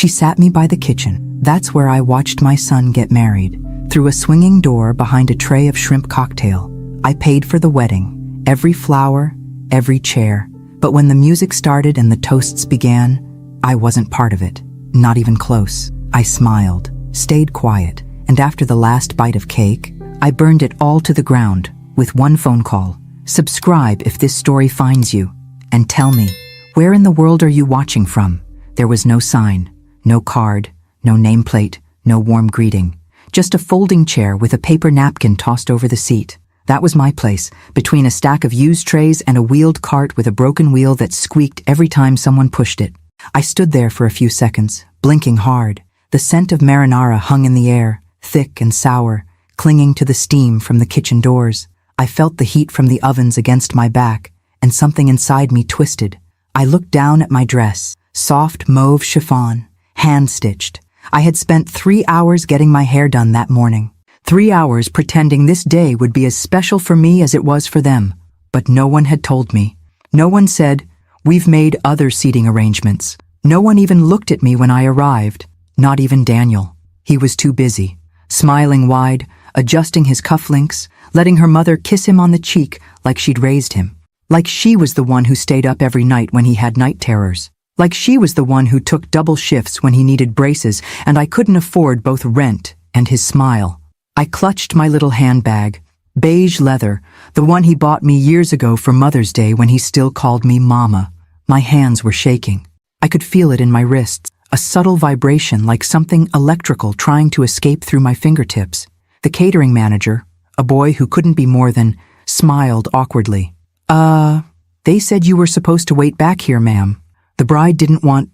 She sat me by the kitchen. That's where I watched my son get married. Through a swinging door behind a tray of shrimp cocktail. I paid for the wedding. Every flower, every chair. But when the music started and the toasts began, I wasn't part of it. Not even close. I smiled, stayed quiet, and after the last bite of cake, I burned it all to the ground with one phone call. Subscribe if this story finds you. And tell me, where in the world are you watching from? There was no sign, no card, no nameplate, no warm greeting. Just a folding chair with a paper napkin tossed over the seat. That was my place, between a stack of used trays and a wheeled cart with a broken wheel that squeaked every time someone pushed it. I stood there for a few seconds, blinking hard. The scent of marinara hung in the air, thick and sour, clinging to the steam from the kitchen doors. I felt the heat from the ovens against my back, and something inside me twisted. I looked down at my dress, soft mauve chiffon, hand-stitched. I had spent 3 hours getting my hair done that morning. 3 hours pretending this day would be as special for me as it was for them. But no one had told me. No one said, "We've made other seating arrangements." No one even looked at me when I arrived. Not even Daniel. He was too busy, smiling wide, adjusting his cufflinks, letting her mother kiss him on the cheek like she'd raised him. Like she was the one who stayed up every night when he had night terrors. Like she was the one who took double shifts when he needed braces and I couldn't afford both rent and his smile. I clutched my little handbag, beige leather, the one he bought me years ago for Mother's Day when he still called me Mama. My hands were shaking. I could feel it in my wrists, a subtle vibration like something electrical trying to escape through my fingertips. The catering manager, a boy who couldn't be more than, smiled awkwardly. They said you were supposed to wait back here, ma'am. The bride didn't want,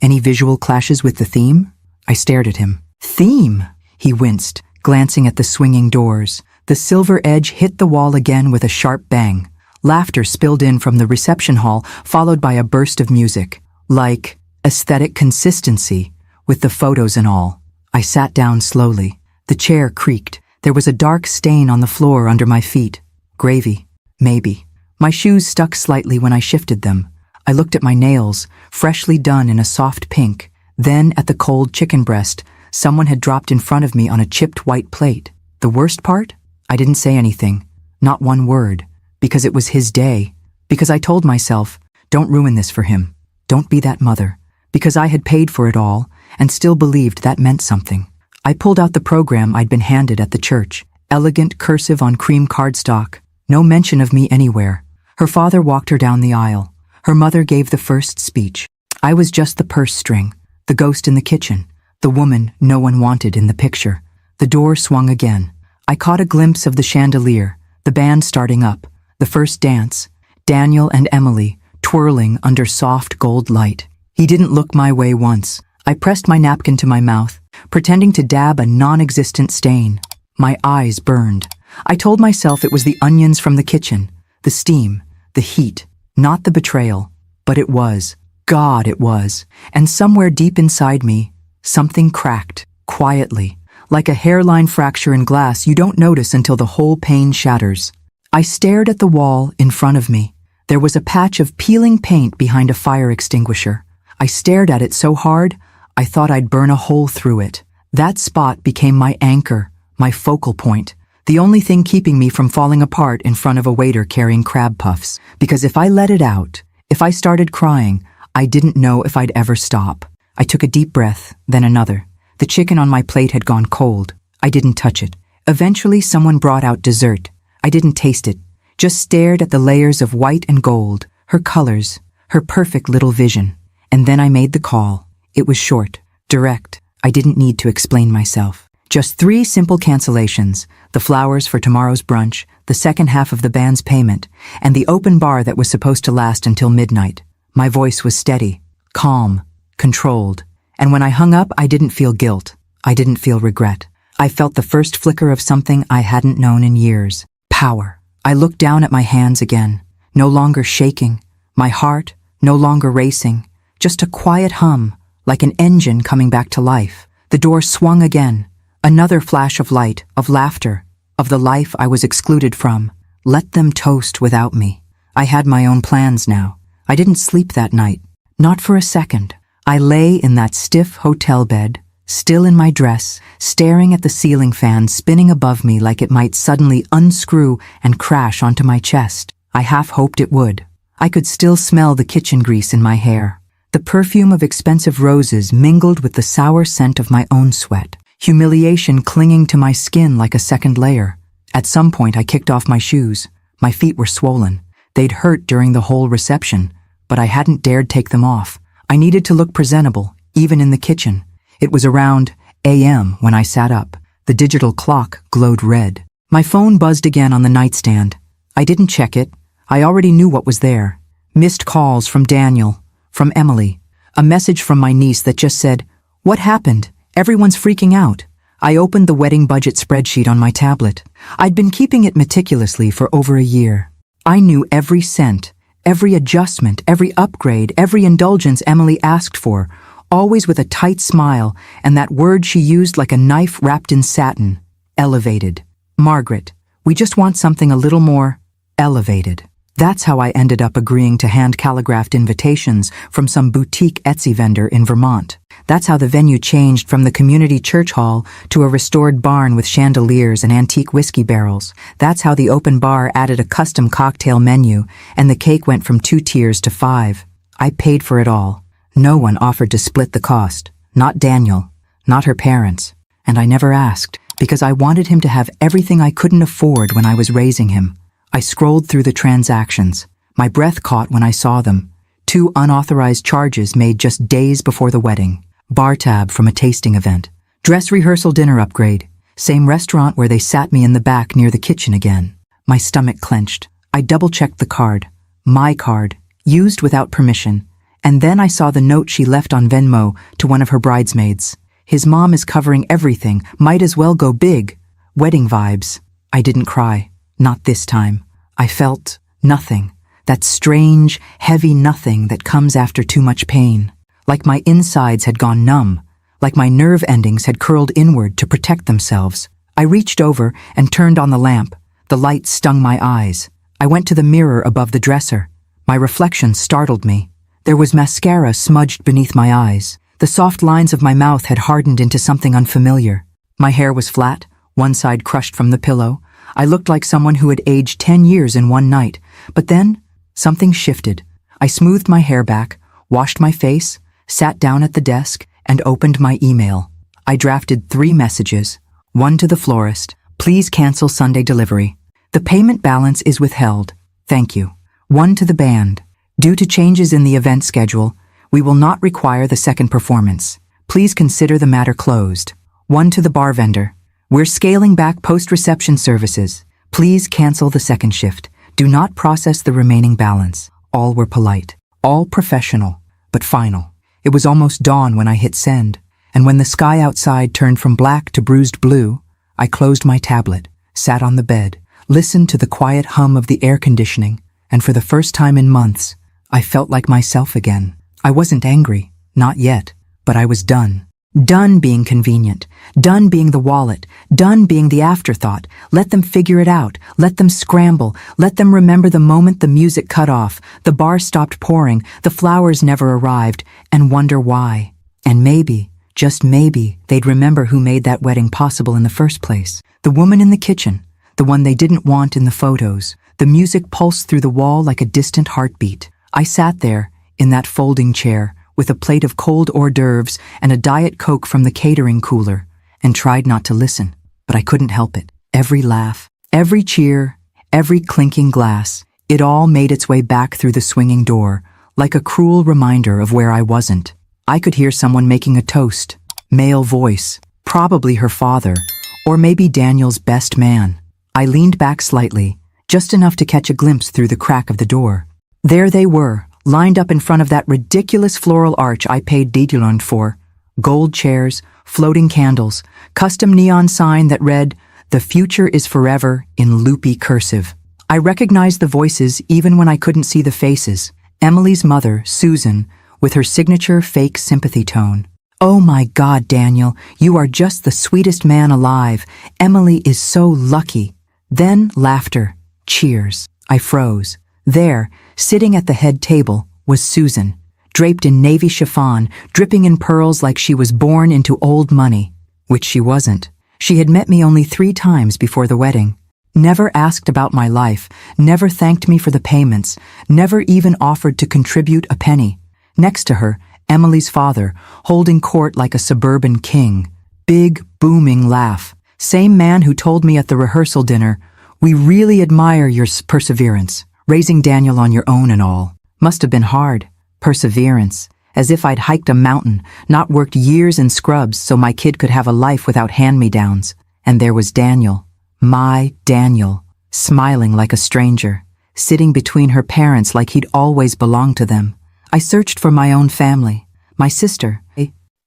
any visual clashes with the theme? I stared at him. Theme? He winced, glancing at the swinging doors. The silver edge hit the wall again with a sharp bang. Laughter spilled in from the reception hall, followed by a burst of music. Like aesthetic consistency, with the photos and all. I sat down slowly. The chair creaked. There was a dark stain on the floor under my feet. Gravy. Maybe. My shoes stuck slightly when I shifted them. I looked at my nails, freshly done in a soft pink. Then at the cold chicken breast someone had dropped in front of me on a chipped white plate. The worst part? I didn't say anything. Not one word. Because it was his day. Because I told myself, don't ruin this for him. Don't be that mother. Because I had paid for it all, and still believed that meant something. I pulled out the program I'd been handed at the church. Elegant cursive on cream cardstock. No mention of me anywhere. Her father walked her down the aisle. Her mother gave the first speech. I was just the purse string, the ghost in the kitchen, the woman no one wanted in the picture. The door swung again. I caught a glimpse of the chandelier, the band starting up, the first dance, Daniel and Emily twirling under soft gold light. He didn't look my way once. I pressed my napkin to my mouth, pretending to dab a non-existent stain. My eyes burned. I told myself it was the onions from the kitchen, the steam, the heat, not the betrayal. But it was. God, it was. And somewhere deep inside me, something cracked, quietly, like a hairline fracture in glass you don't notice until the whole pane shatters. I stared at the wall in front of me. There was a patch of peeling paint behind a fire extinguisher. I stared at it so hard, I thought I'd burn a hole through it. That spot became my anchor, my focal point, the only thing keeping me from falling apart in front of a waiter carrying crab puffs. Because if I let it out, if I started crying, I didn't know if I'd ever stop. I took a deep breath, then another. The chicken on my plate had gone cold. I didn't touch it. Eventually, someone brought out dessert. I didn't taste it, just stared at the layers of white and gold, her colors, her perfect little vision. And then I made the call. It was short, direct. I didn't need to explain myself. Just 3 simple cancellations, the flowers for tomorrow's brunch, the second half of the band's payment, and the open bar that was supposed to last until midnight. My voice was steady, calm, controlled. And when I hung up, I didn't feel guilt. I didn't feel regret. I felt the first flicker of something I hadn't known in years. Power. I looked down at my hands again, no longer shaking, my heart no longer racing, just a quiet hum, like an engine coming back to life. The door swung again. Another flash of light, of laughter, of the life I was excluded from. Let them toast without me. I had my own plans now. I didn't sleep that night. Not for a second. I lay in that stiff hotel bed, still in my dress, staring at the ceiling fan spinning above me like it might suddenly unscrew and crash onto my chest. I half hoped it would. I could still smell the kitchen grease in my hair. The perfume of expensive roses mingled with the sour scent of my own sweat. Humiliation clinging to my skin like a second layer. At some point I kicked off my shoes. My feet were swollen. They'd hurt during the whole reception, but I hadn't dared take them off. I needed to look presentable, even in the kitchen. It was around a.m. when I sat up. The digital clock glowed red. My phone buzzed again on the nightstand. I didn't check it. I already knew what was there. Missed calls from Daniel, from Emily. A message from my niece that just said, "What happened? Everyone's freaking out." I opened the wedding budget spreadsheet on my tablet. I'd been keeping it meticulously for over a year. I knew every cent, every adjustment, every upgrade, every indulgence Emily asked for, always with a tight smile and that word she used like a knife wrapped in satin: elevated. Margaret, we just want something a little more elevated. That's how I ended up agreeing to hand-calligraphed invitations from some boutique Etsy vendor in Vermont. That's how the venue changed from the community church hall to a restored barn with chandeliers and antique whiskey barrels. That's how the open bar added a custom cocktail menu, and the cake went from 2 tiers to 5. I paid for it all. No one offered to split the cost. Not Daniel, not her parents. And I never asked, because I wanted him to have everything I couldn't afford when I was raising him. I scrolled through the transactions. My breath caught when I saw them. 2 unauthorized charges made just days before the wedding. Bar tab from a tasting event. Dress rehearsal dinner upgrade. Same restaurant where they sat me in the back near the kitchen again. My stomach clenched. I double-checked the card. My card. Used without permission. And then I saw the note she left on Venmo to one of her bridesmaids. His mom is covering everything. Might as well go big. Wedding vibes. I didn't cry. Not this time. I felt nothing. That strange, heavy nothing that comes after too much pain. Like my insides had gone numb. Like my nerve endings had curled inward to protect themselves. I reached over and turned on the lamp. The light stung my eyes. I went to the mirror above the dresser. My reflection startled me. There was mascara smudged beneath my eyes. The soft lines of my mouth had hardened into something unfamiliar. My hair was flat, one side crushed from the pillow. I looked like someone who had aged 10 years in one night. But then, something shifted. I smoothed my hair back, washed my face, sat down at the desk, and opened my email. I drafted 3 messages. One to the florist: "Please cancel Sunday delivery. The payment balance is withheld. Thank you." One to the band: "Due to changes in the event schedule, we will not require the second performance. Please consider the matter closed." One to the bar vendor: "We're scaling back post-reception services. Please cancel the second shift. Do not process the remaining balance." All were polite, all professional, but final. It was almost dawn when I hit send, and when the sky outside turned from black to bruised blue, I closed my tablet, sat on the bed, listened to the quiet hum of the air conditioning, and for the first time in months, I felt like myself again. I wasn't angry, not yet, but I was done. Done being convenient, done being the wallet, done being the afterthought. Let them figure it out, let them scramble, let them remember the moment the music cut off, the bar stopped pouring, the flowers never arrived, and wonder why. And maybe, just maybe, they'd remember who made that wedding possible in the first place. The woman in the kitchen, the one they didn't want in the photos. The music pulsed through the wall like a distant heartbeat. I sat there, in that folding chair, with a plate of cold hors d'oeuvres and a Diet Coke from the catering cooler, and tried not to listen, but I couldn't help it. Every laugh, every cheer, every clinking glass, it all made its way back through the swinging door, like a cruel reminder of where I wasn't. I could hear someone making a toast, male voice, probably her father, or maybe Daniel's best man. I leaned back slightly, just enough to catch a glimpse through the crack of the door. There they were, lined up in front of that ridiculous floral arch I paid $10 for. Gold chairs, floating candles, custom neon sign that read, "The future is forever," in loopy cursive. I recognized the voices even when I couldn't see the faces. Emily's mother, Susan, with her signature fake sympathy tone. "Oh my God, Daniel, you are just the sweetest man alive. Emily is so lucky." Then laughter, cheers. I froze. There, sitting at the head table, was Susan, draped in navy chiffon, dripping in pearls like she was born into old money, which she wasn't. She had met me only 3 times before the wedding. Never asked about my life, never thanked me for the payments, never even offered to contribute a penny. Next to her, Emily's father, holding court like a suburban king. Big, booming laugh. Same man who told me at the rehearsal dinner, "We really admire your perseverance. Raising Daniel on your own and all. Must have been hard. Perseverance. As if I'd hiked a mountain, not worked years in scrubs so my kid could have a life without hand-me-downs. And there was Daniel. My Daniel, smiling like a stranger, sitting between her parents like he'd always belonged to them. I searched for my own family. My sister,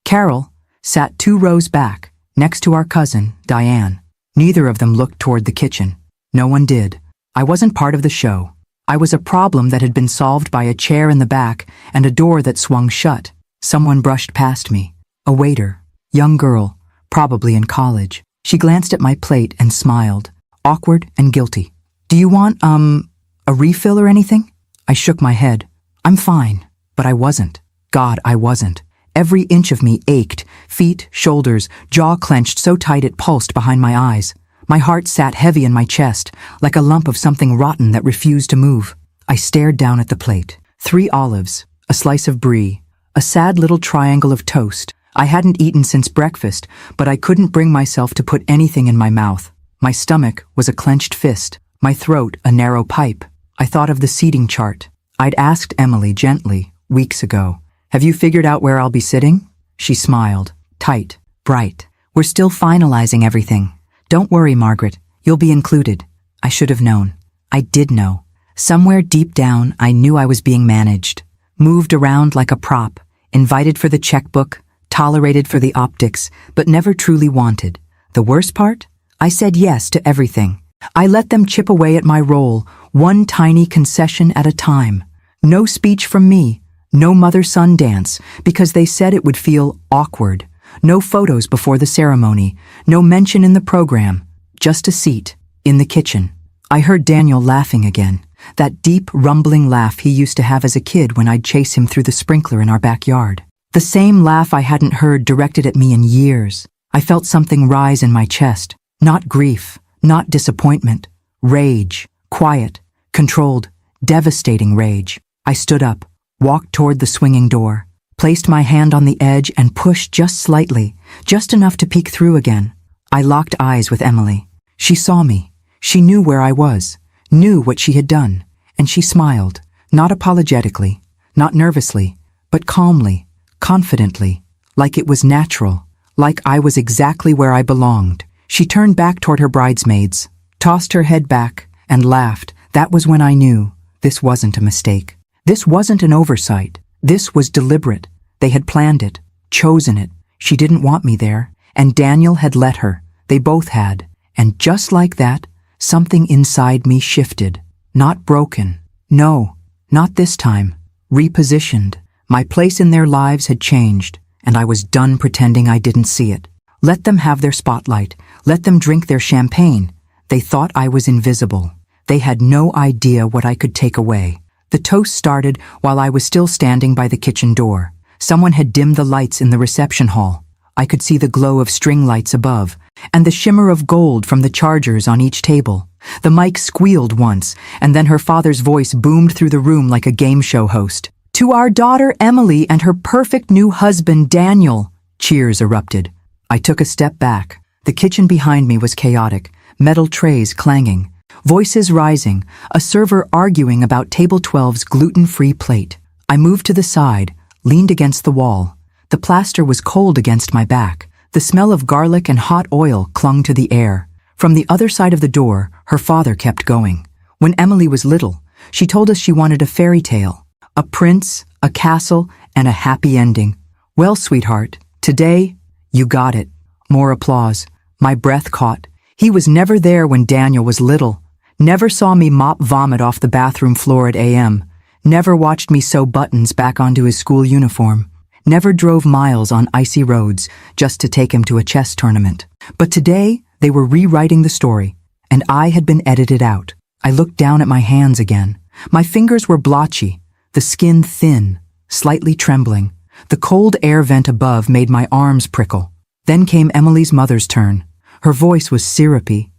Carol, sat 2 rows back, next to our cousin, Diane. Neither of them looked toward the kitchen. No one did. I wasn't part of the show. I was a problem that had been solved by a chair in the back and a door that swung shut. Someone brushed past me. A waiter, young girl, probably in college. She glanced at my plate and smiled, awkward and guilty. "Do you want, a refill or anything?" I shook my head. "I'm fine." But I wasn't. God, I wasn't. Every inch of me ached, feet, shoulders, jaw clenched so tight it pulsed behind my eyes. My heart sat heavy in my chest, like a lump of something rotten that refused to move. I stared down at the plate. 3 olives, a slice of brie, a sad little triangle of toast. I hadn't eaten since breakfast, but I couldn't bring myself to put anything in my mouth. My stomach was a clenched fist, my throat a narrow pipe. I thought of the seating chart. I'd asked Emily gently, weeks ago, "Have you figured out where I'll be sitting?" She smiled, tight, bright. "We're still finalizing everything. Don't worry, Margaret, you'll be included." I should have known. I did know. Somewhere deep down, I knew I was being managed, moved around like a prop, invited for the checkbook, tolerated for the optics, but never truly wanted. The worst part? I said yes to everything. I let them chip away at my role, one tiny concession at a time. No speech from me, no mother-son dance, because they said it would feel awkward. No photos before the ceremony, no mention in the program, just a seat, in the kitchen. I heard Daniel laughing again, that deep, rumbling laugh he used to have as a kid when I'd chase him through the sprinkler in our backyard. The same laugh I hadn't heard directed at me in years. I felt something rise in my chest. Not grief, not disappointment. Rage, quiet, controlled, devastating rage. I stood up, walked toward the swinging door, placed my hand on the edge and pushed just slightly, just enough to peek through again. I locked eyes with Emily. She saw me. She knew where I was, knew what she had done, and she smiled, not apologetically, not nervously, but calmly, confidently, like it was natural, like I was exactly where I belonged. She turned back toward her bridesmaids, tossed her head back, and laughed. That was when I knew this wasn't a mistake. This wasn't an oversight. This was deliberate. They had planned it, chosen it. She didn't want me there, and Daniel had let her. They both had. And just like that, something inside me shifted. Not broken. No, not this time. Repositioned. My place in their lives had changed, and I was done pretending I didn't see it. Let them have their spotlight. Let them drink their champagne. They thought I was invisible. They had no idea what I could take away. The toast started while I was still standing by the kitchen door. Someone had dimmed the lights in the reception hall. I could see the glow of string lights above, and the shimmer of gold from the chargers on each table. The mic squealed once, and then her father's voice boomed through the room like a game show host. "To our daughter Emily and her perfect new husband Daniel." Cheers erupted. I took a step back. The kitchen behind me was chaotic, metal trays clanging, voices rising, a server arguing about table 12's gluten-free plate. I moved to the side, leaned against the wall. The plaster was cold against my back. The smell of garlic and hot oil clung to the air. From the other side of the door, her father kept going. When Emily was little, she told us she wanted a fairy tale. A prince, a castle, and a happy ending. Well, sweetheart, today, you got it. More applause. My breath caught. He was never there when Daniel was little. Never saw me mop vomit off the bathroom floor at AM. Never watched me sew buttons back onto his school uniform. Never drove miles on icy roads just to take him to a chess tournament. But today, they were rewriting the story, and I had been edited out. I looked down at my hands again. My fingers were blotchy, the skin thin, slightly trembling. The cold air vent above made my arms prickle. Then came Emily's mother's turn. Her voice was syrupy,